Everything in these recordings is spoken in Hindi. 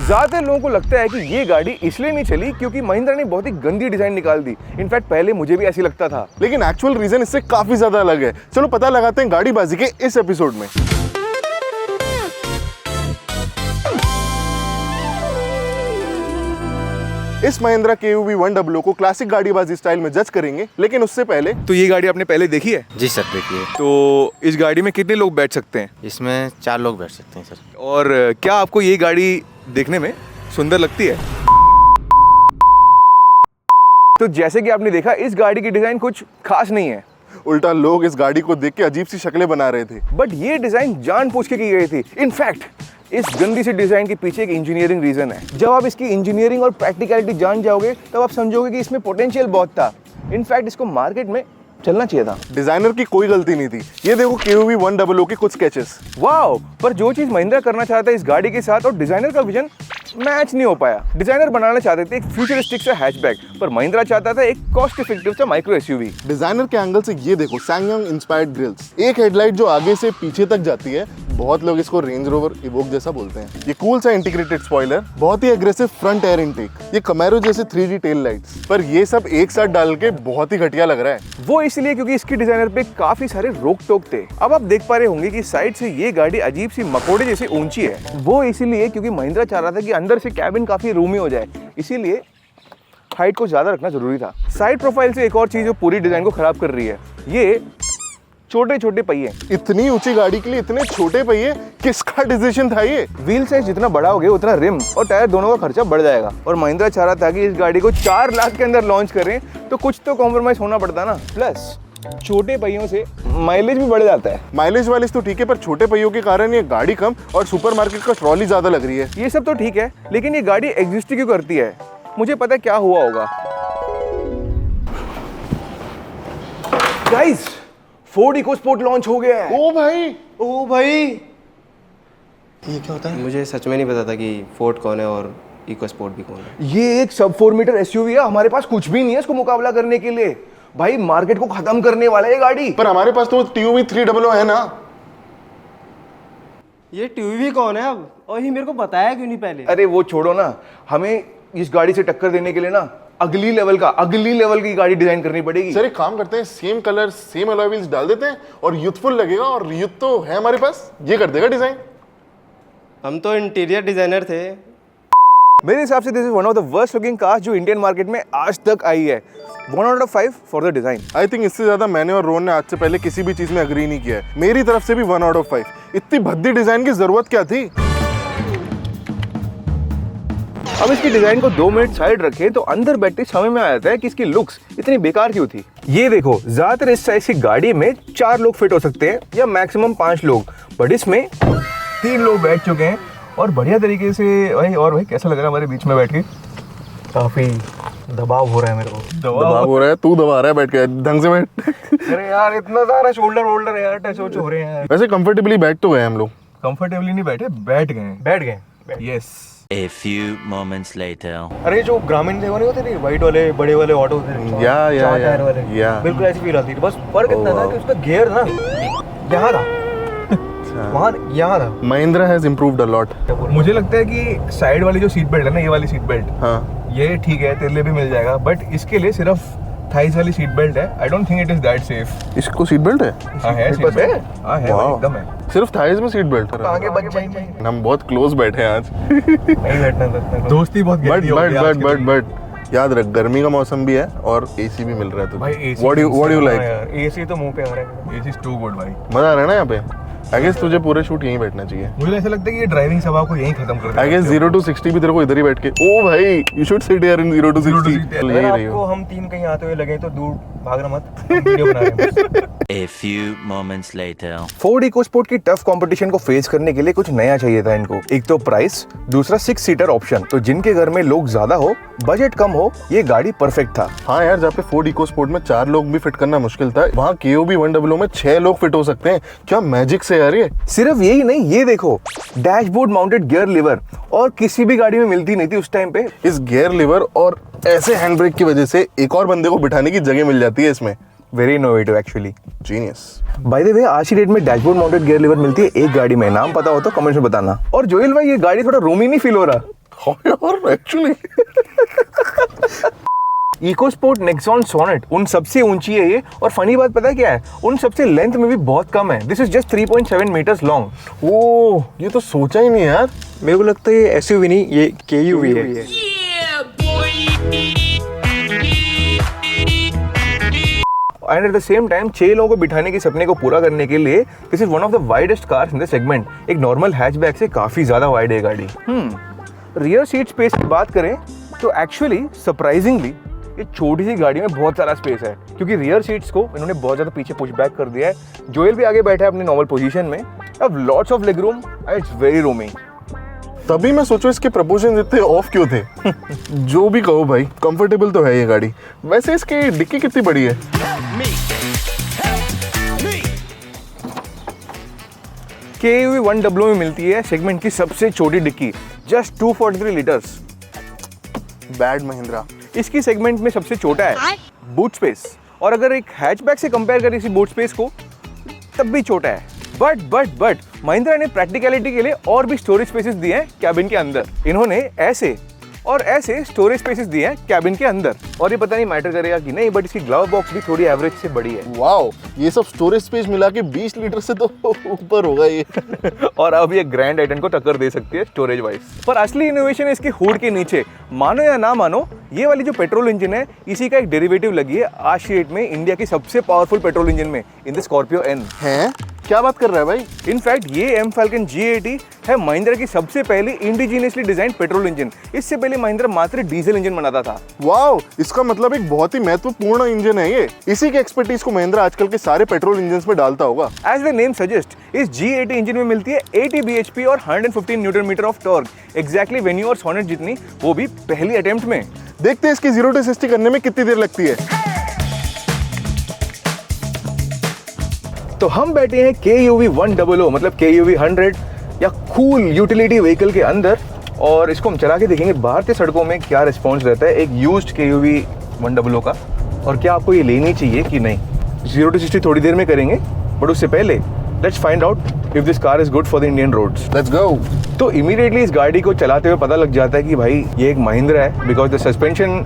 ज्यादातर लोगों को लगता है कि ये गाड़ी इसलिए नहीं चली क्योंकि महिंद्रा ने बहुत ही गंदी डिजाइन निकाल दी। इनफैक्ट पहले मुझे भी ऐसी लगता था, लेकिन एक्चुअल रीजन इससे काफी ज्यादा अलग है। चलो पता लगाते हैं गाड़ीबाजी के इस एपिसोड में। इस महिंद्रा KUV 100 को क्लासिक गाड़ीबाजी स्टाइल में जज करेंगे, लेकिन उससे पहले तो ये गाड़ी आपने पहले देखी है? जी सर देखिए। तो इस गाड़ी में कितने लोग बैठ सकते हैं? इसमें 4 लोग बैठ सकते हैं सर। और क्या आपको ये गाड़ी देखने में सुंदर लगती है? तो जैसे कि आपने देखा, इस गाड़ी की डिजाइन कुछ खास नहीं है। उल्टा लोग इस गाड़ी को देख के अजीब सी शक्लें बना रहे थे। बट ये डिजाइन जानबूझ के की गई थी। इनफैक्ट इस गंदी सी डिजाइन के पीछे एक इंजीनियरिंग रीजन है। जब आप इसकी इंजीनियरिंग और प्रैक्टिकलिटी जान जाओगे तब आप समझोगे कि इसमें पोटेंशियल बहुत था। इनफैक्ट इसको मार्केट में चलना चाहिए था। डिजाइनर की कोई गलती नहीं थी। ये देखो KUV 100 के कुछ स्केचेस। वाओ! पर जो चीज महिंद्रा करना चाहता है इस गाड़ी के साथ और डिजाइनर का विजन मैच नहीं हो पाया। डिजाइनर बनाना चाहते थे एक फ्यूचरिस्टिक सा हैचबैक, पर महिंद्रा चाहता था एक कॉस्ट इफेक्टिव सा माइक्रो SUV। डिजाइनर के एंगल से ये देखो, सैंगयोंग इंस्पायर्ड ग्रिल्स, एक हेडलाइट जो आगे से पीछे तक जाती है। बहुत लोग इसको रेंज रोवर इवोक जैसा बोलते हैं। ये कूल सा इंटीग्रेटेड स्पॉइलर, बहुत ही एग्रेसिव फ्रंट एयर इनटेक, ये कैमरो जैसे 3D टेल लाइट्स। पर ये सब एक साथ डाल के बहुत ही घटिया लग रहा है। वो इसलिए क्योंकि इसकी डिजाइनर पे काफी सारे रोक टोक थे। अब आप देख पा रहे होंगे कि साइड से ये गाड़ी अजीब सी मकोड़े जैसी ऊंची है। वो इसीलिए क्योंकि महिंद्रा चाह रहा था कि अंदर से कैबिन काफी रूमी हो जाए, इसीलिए हाइट को ज्यादा रखना जरूरी था। साइड प्रोफाइल से एक और चीज जो पूरी डिजाइन को खराब कर रही है, ये छोटे छोटे पहिए। इतनी ऊंची गाड़ी के लिए इतने छोटे पहिए, किसका डिसीजन था ये? व्हील साइज जितना बड़ा हो गया उतना रिम और टायर दोनों का खर्चा बढ़ जाएगा। और महिंद्रा चाह रहा था कि इस गाड़ी को 4 लाख के अंदर लॉन्च करें, तो कुछ तो कॉम्प्रोमाइज होना पड़ता ना। प्लस छोटे पहियों से माइलेज भी बढ़ जाता है। माइलेज वाइलेज तो ठीक है, पर छोटे पहियों के कारण ये गाड़ी कम और सुपरमार्केट का ट्रॉली ज्यादा लग रही है। ये सब तो ठीक है, लेकिन ये गाड़ी एग्जिस्ट क्यों करती है? मुझे पता है क्या हुआ होगा। गाइस, फोर्ड इकोस्पोर्ट लॉन्च हो गया है। ओ भाई ये क्या होता है? मुझे सच में नहीं पता था कि फोर्ड कौन है और इकोस्पोर्ट भी कौन है। ये एक सब 4 मीटर SUV है। हमारे पास कुछ भी नहीं है इसको मुकाबला करने के लिए। भाई मार्केट को खत्म करने वाला है ये गाड़ी। पर हमारे पास तो TUV 300 है ना। ये TUV कौन है अब? और ये मेरे को बताया क्यों नहीं पहले? अरे वो छोड़ो ना, हमें इस गाड़ी से टक्कर देने के लिए ना अगली लेवल की गाड़ी डिजाइन करनी पड़ेगी। सर एक काम करते हैं, same colour same alloy wheels डाल देते हैं और यूथफुल लगेगा। और यूथ तो है हमारे पास, ये कर देगा डिजाइन। हम तो इंटीरियर डिजाइनर थे। मेरे हिसाब से this is one of the worst looking cars जो इंडियन मार्केट में आज तक आई है। 1 out of 5 for the design. I think इससे ज्यादा मैंने और रोहन ने आज से पहले किसी भी चीज में अग्री नहीं किया है। मेरी तरफ से भी 1 out of 5। इतनी भद्दी डिजाइन की जरूरत क्या थी? अब इसकी डिजाइन को 2 मिनट साइड रखें तो अंदर बैठते समझ में आ जाता है कि इसकी लुक्स इतनी बेकार क्यों थी। ये देखो, ज्यादातर इस साइज की गाड़ी में 4 लोग फिट हो सकते हैं या मैक्सिमम 5 लोग, बट इसमें 3 लोग बैठ चुके हैं और बढ़िया तरीके से। भाई कैसा लग रहा है हमारे बीच में बैठ के? काफी दबाव हो रहा है मेरे को। दबाव हो रहा है? तू दबा रहा है बैठ के, ढंग से बैठ। अरे यार इतना सारा शोल्डर यार टच हो रहे हैं। वैसे कंफर्टेबली बैठ तो गए हम लोग। कंफर्टेबली नहीं बैठे, बैठ गए। Yes. A few moments later. अरे जो ग्रामीण सेवा नहीं होते थे, व्हाइट वाले बड़े वाले ऑटो थे, या टायर वाले, बिल्कुल ऐसी फील आती थी। बस फर्क इतना था कि उसका गियर ना यहाँ था, वहाँ यहाँ था। Mahindra has improved a lot. मुझे लगता है कि साइड वाली जो सीट बेल्ट है ना, ये वाली सीट बेल्ट, हाँ ये ठीक है, तेरे लिए भी मिल जाएगा, बट इसके लिए सिर्फ थाइस वाली सीट बेल्ट है। I don't think it is that safe. इसको सीट बेल्ट है? हाँ है, सीट बेल्ट है। हाँ है, Wow. एकदम है। सिर्फ थाइज में सीट बेल्ट है? आगे बच जाएंगे। हम बहुत क्लोज बैठे हैं आज। नहीं बैठना था, दोस्ती बहुत गहरी हो गई आज के दिन। बट याद रख, गर्मी का मौसम भी है और AC भी मिल रहा है। तो भाई AC what you like? AC तो मुंह पे आ रहा है। AC is too good भाई। मजा आ रहा है ना यहाँ पे? आई गेस तुझे पूरे शूट यहीं बैठना चाहिए। मुझे ऐसा लगता है कि ये ड्राइविंग सभा को यहीं खत्म कर देना। आई गेस 0 to 60 भी तेरे को इधर ही बैठ के। ओ भाई, you should sit here in 0 to 60। अगर आपको हम 3 कहीं आते हुए लगे तो दूर भागना मत, वीडियो बना रहे हैं। A few moments later. Ford EcoSport की टफ कंपटीशन को फेस करने के लिए कुछ नया चाहिए था इनको। एक तो प्राइस, दूसरा 6 सीटर ऑप्शन। तो जिनके घर में लोग ज्यादा हो, बजट कम हो, ये गाड़ी परफेक्ट था। हाँ यार, जहाँ पे फोर्ड इकोस्पोर्ट में 4 लोग भी फिट करना मुश्किल था, वहाँ KUV 100 में 6 लोग फिट हो सकते हैं। क्या मैजिक से यार ये। सिर्फ यही नहीं, ये देखो, डैशबोर्ड माउंटेड गियर लीवर, और किसी भी गाड़ी में मिलती नहीं थी उस टाइम पे। इस गियर लीवर और ऐसे हैंड ब्रेक की वजह से एक और बंदे को बिठाने की जगह मिल जाती है इसमें। Very innovative actually. Genius. By the way, आज की डेट में डैशबोर्ड माउंटेड गियर लीवर मिलती है एक गाड़ी में। नाम पता हो तो कमेंट्स में बताना। और जोएल भाई, ये गाड़ी थोड़ा रूमी नहीं फील हो रहा? और एक्चुअली इकोस्पोर्ट नेक्सॉन सोनेट उन सबसे ऊंची है ये, और फनी बात पता है क्या है, उन सबसे लेंथ में भी बहुत कम है। This is just 3.7 metres long. ओ ये तो सोचा ही नहीं यार। मेरे को लगता है ये एसयूवी नहीं, ये केयूवी है। And at the same time 6 लोगों को बिठाने के सपने को पूरा करने के लिए this is one of the widest cars in the segment. एक नॉर्मल हैचबैक से काफी ज्यादा वाइड है गाड़ी। रियर सीट स्पेस की बात करें तो एक्चुअली सरप्राइजिंगली ये छोटी सी गाड़ी में बहुत सारा स्पेस है, क्योंकि रियर सीट्स को इन्होंने बहुत ज़्यादा पीछे पुश बैक कर दिया है। जोएल भी आगे बैठा है अपनी नॉर्मल पोजीशन में। अब lots of leg room, it's very Rumi. तभी मैं सोचूं इसके प्रपोर्शन इतने ऑफ क्यों थे। जो भी कहो भाई, कंफर्टेबल तो है ये गाड़ी। वैसे इसकी डिक्की कितनी बड़ी है? KUV 100 में मिलती है सेगमेंट की सबसे छोटी डिक्की, जस्ट 243 लीटर्स। बैड महिंद्रा। इसकी सेगमेंट में सबसे छोटा है बूट स्पेस, और अगर एक हैचबैक से कंपेयर करें इसी बूट स्पेस को तब भी छोटा है। बट महिंद्रा ने प्रैक्टिकलिटी के लिए और भी स्टोरेज स्पेसेस दिए हैं कैबिन के अंदर। इन्होंने ऐसे और ऐसे स्टोरेज स्पेसेस दिए हैं कैबिन के अंदर, और ये पता नहीं मैटर करेगा कि नहीं, बट इसकी ग्लव बॉक्स भी थोड़ी एवरेज से बड़ी है। वाओ, ये सब स्टोरेज स्पेस मिला के 20 लीटर से तो ऊपर होगा ये। और अब ये ग्रैंड आइटन को टक्कर दे सकती है स्टोरेज वाइज। पर असली इनोवेशन है इसकी हुड के नीचे। मानो या ना मानो, ये वाली जो पेट्रोल इंजन है इसी का एक डेरिवेटिव लगी है आज की डेट में इंडिया की सबसे पावरफुल पेट्रोल इंजन में, इन द स्कॉर्पियो एन। हैं? क्या बात कर रहा है भाई? इनफैक्ट ये एम फैल्कन G80 है महिंद्रा की सबसे पहली इंडिजीनियसली डिजाइन पेट्रोल इंजन। इससे पहले महिंद्रा मात्र डीजल इंजन बनाता था। वाओ, इसका मतलब एक बहुत ही महत्वपूर्ण इंजन है ये। इसी के एक्सपर्टीज को महिंद्रा आजकल के सारे पेट्रोल इंजन में डालता होगा। एज द नेम सजेस्ट, इस G80 इंजन में मिलती है 80 bhp और 115 newton metre of torque, exactly Venue और सोनेट जितनी, वो भी पहली अटेम्प्ट में। देखते हैं इसकी 0 to 60 करने में कितनी देर लगती है। तो हम बैठे हैं KUV 100 मतलब KUV 100 या कूल यूटिलिटी व्हीकल के अंदर, और इसको हम चला के देखेंगे बाहर के सड़कों में क्या रिस्पॉन्स रहता है एक यूज्ड KUV 100 का, और क्या आपको ये लेनी चाहिए कि नहीं। 0 to 60 थोड़ी देर में करेंगे, बट उससे पहले let's find out if this car is good for the Indian roads. Let's go. तो इमीडिएटली इस गाड़ी को चलाते हुए पता लग जाता है कि भाई ये एक महिंद्रा है, because the suspension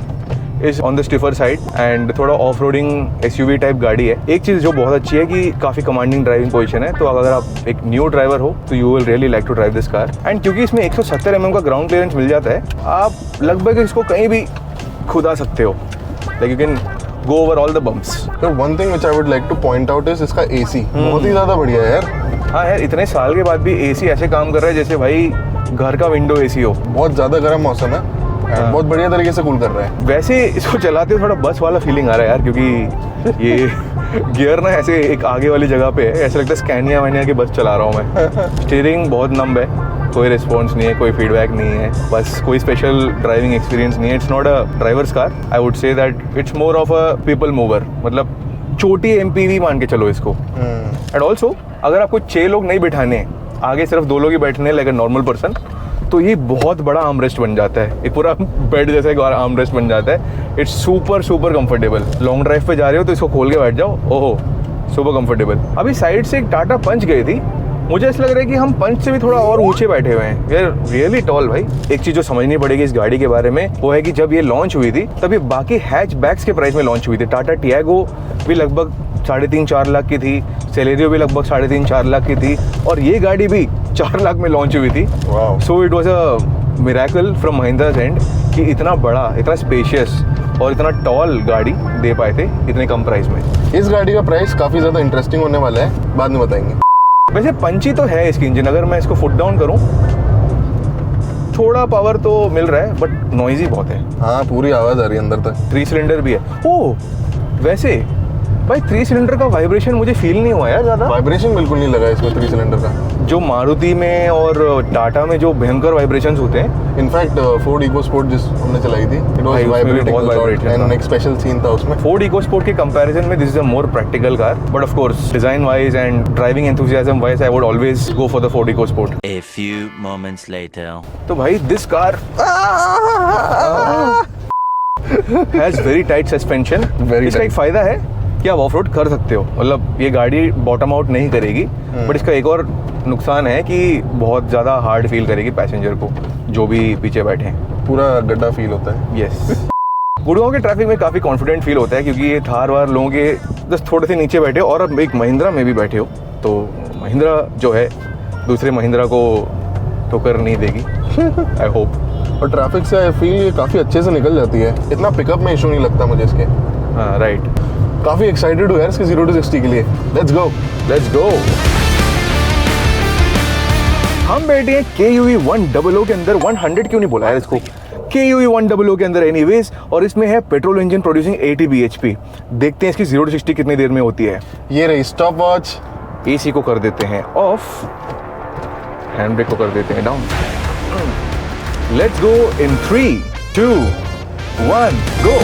is on the stiffer side and थोड़ा ऑफ रोडिंग SUV टाइप गाड़ी है। एक चीज़ जो बहुत अच्छी है कि काफ़ी कमांडिंग ड्राइविंग पोजीशन है, तो अगर आप एक न्यू ड्राइवर हो तो you will really like to drive this car. And क्योंकि इसमें 170 mm का ग्राउंड क्लियरेंस मिल जाता है, आप लगभग इसको कहीं भी खुदा सकते हो, like you can go over all the bumps. तो one thing which I would like to point out is इसका AC बहुत ही ज़्यादा बढ़िया है यार। हाँ यार, इतने साल के बाद भी AC ऐसे काम कर रहा है जैसे भाई घर का विंडो AC हो। बहुत ज़्यादा गर्म मौसम है, बहुत बढ़िया तरीके से कूल कर रहा है। वैसे इसको चलाते हुए थोड़ा बस वाला फीलिंग आ रहा है यार, क्योंकि ये गियर ना ऐसे एक आगे वाली जगह पे है, ऐसा लगता है स्कैनिया वैनिया की बस चला रहा हूँ मैं। स्टीयरिंग बहुत नंब है, कोई रिस्पॉन्स नहीं है, कोई फीडबैक नहीं है, बस कोई स्पेशल ड्राइविंग एक्सपीरियंस नहीं है। It's not a driver's car, I would say that it's more of a people mover, मतलब छोटी MPV मान के चलो इसको। एंड ऑल्सो अगर आपको 6 लोग नहीं बिठाने हैं, आगे सिर्फ 2 लोग ही बैठने लाइक अ नॉर्मल पर्सन, तो ये बहुत बड़ा आर्मरेस्ट बन जाता है, एक पूरा बेड जैसा एक आर्मरेस्ट बन जाता है। It's super comfortable. Long drive पे जा रहे हो तो इसको खोल के बैठ जाओ, ओहो सुपर कंफर्टेबल। अभी साइड से एक टाटा पंच गई थी, मुझे ऐसा लग रहा है कि हम पंच से भी थोड़ा और ऊंचे बैठे हुए हैं। यार रियली टॉल भाई। एक चीज़ जो समझनी पड़ेगी इस गाड़ी के बारे में वो है कि जब ये लॉन्च हुई थी तब ये बाकी हैचबैक्स के प्राइस में लॉन्च हुई थी। टाटा टियागो भी लगभग 3.5-4 लाख की थी, सेलेरियो भी लगभग 3.5-4 लाख की थी, और ये गाड़ी भी 4 लाख में लॉन्च हुई थी। So it was a miracle from Mahindra's and कि इतना बड़ा, इतना स्पेशियस और इतना टॉल गाड़ी दे पाए थे इतने कम प्राइस में। इस गाड़ी का प्राइस काफ़ी ज़्यादा इंटरेस्टिंग होने वाला है, बाद में बताएंगे। वैसे पंची तो है इसकी इंजन, अगर मैं इसको फुट डाउन करूं थोड़ा पावर तो मिल रहा है, बट नॉइजी बहुत है। हाँ, पूरी आवाज़ आ रही है अंदर तक। 3 सिलेंडर भी है। ओह वैसे भाई 3 सिलेंडर का वाइब्रेशन मुझे फील नहीं हुआ यार ज़्यादा। वाइब्रेशन बिल्कुल नहीं लगा इसमें 3 सिलेंडर का। जो मारुति में और टाटा में जो भयंकर वाइब्रेशंस होते हैं, इनफैक्ट फोर्ड इकोस्पोर्ट जिस हमने चलाई थी, इट वाज वाइब्रेटिंग एंड एक स्पेशल सीन था उसमें। फोर्ड इकोस्पोर्ट के कंपैरिजन में this is a more practical car, but of course design wise and driving enthusiasm wise I would always go for the Ford EcoSport. A few moments later. तो भाई this car has very tight suspension. इसका एक फायदा है कि आप ऑफ रोड कर सकते हो, मतलब ये गाड़ी बॉटम आउट नहीं करेगी, बट इसका एक और नुकसान है कि बहुत ज़्यादा हार्ड फील करेगी पैसेंजर को। जो भी पीछे बैठे हैं। पूरा गड्ढा फील होता है। यस गुड़गांव के ट्रैफिक में काफ़ी कॉन्फिडेंट फील होता है क्योंकि ये थार वार लोगों के जस्ट थोड़े से नीचे बैठे हो और अब एक महिंद्रा में भी बैठे हो, तो महिंद्रा जो है दूसरे महिंद्रा को ठोकर नहीं देगी आई होप। और ट्रैफिक से आई फील ये काफ़ी अच्छे से निकल जाती है, इतना पिकअप में इशू नहीं लगता मुझे इसके। हाँ राइट। काफ़ी एक्साइटेड हूँ यार इसके 0 to 60 के लिए। Let's go. हम बैठे हैं KUV 100 के अंदर। 100 क्यों नहीं बोला यार इसको, KUV 100 के अंदर एनीवेज, और इसमें है पेट्रोल इंजन प्रोड्यूसिंग 80 bhp। देखते हैं इसकी 0 to 60 कितनी देर में होती है। ये रही स्टॉप वॉच। AC को कर देते हैं ऑफ, हैंड ब्रेक को कर देते हैं डाउन। लेट्स गो इन 3, 2, 1 गो।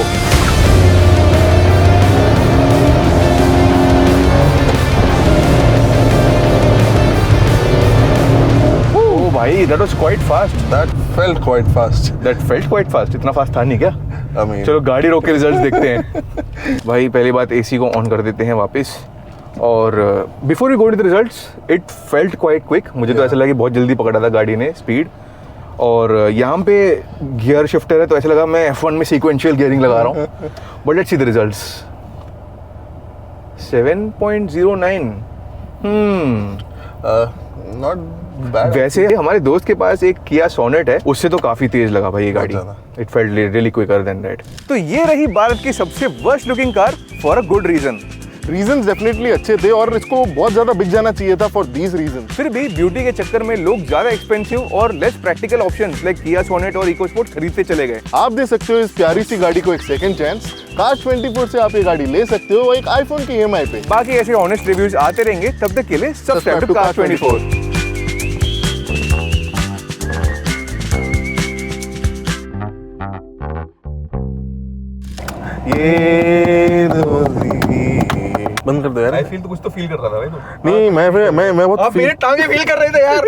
भाई that was quite fast. That felt quite fast. That felt quite fast. इतना फास्ट था नहीं क्या? I mean, चलो गाड़ी रोक के रिजल्ट्स देखते हैं। भाई पहली बात AC को ऑन कर देते हैं वापस, और before we go to the results it felt quite quick. मुझे तो ऐसा लगा कि बहुत जल्दी पकड़ा था गाड़ी ने स्पीड, और यहाँ पे गियर शिफ्टर है तो ऐसा लगा मैं F1 में सीक्वेंशियल गियरिंग लगा रहा हूँ। But let's see the results. 7.09। not bad. वैसे हमारे दोस्त के पास एक किया सोनेट है, उससे तो काफी तेज लगा भाई ये गाड़ी। ज्यादा। It felt really quicker than that. तो ये रही भारत की सबसे worst looking car for a good reason. Reasons definitely अच्छे थे और इसको बहुत ज्यादा बिक जाना चाहिए था फॉर दीज रीजंस। फिर भी ब्यूटी के चक्कर में लोग ज्यादा एक्सपेंसिव और लेस प्रैक्टिकल ऑप्शंस लाइक किया सोनेट और इकोस्पोर्ट खरीदते चले गए। आप दे सकते हो इस प्यारी सी गाड़ी को एक सेकंड चांस। Cars24 से आप ये गाड़ी ले सकते हो एक आईफोन की EMI पे। बाकी ऐसे ऑनेस्ट रिव्यूज आते रहेंगे, तब तक के लिए सब्सक्राइब टू Cars24। ये बंद कर दो यार। फील तो कुछ तो फील कर रहा था भाई तू। नहीं मैं बहुत आप मेरे टांगे फील कर रहे थे यार।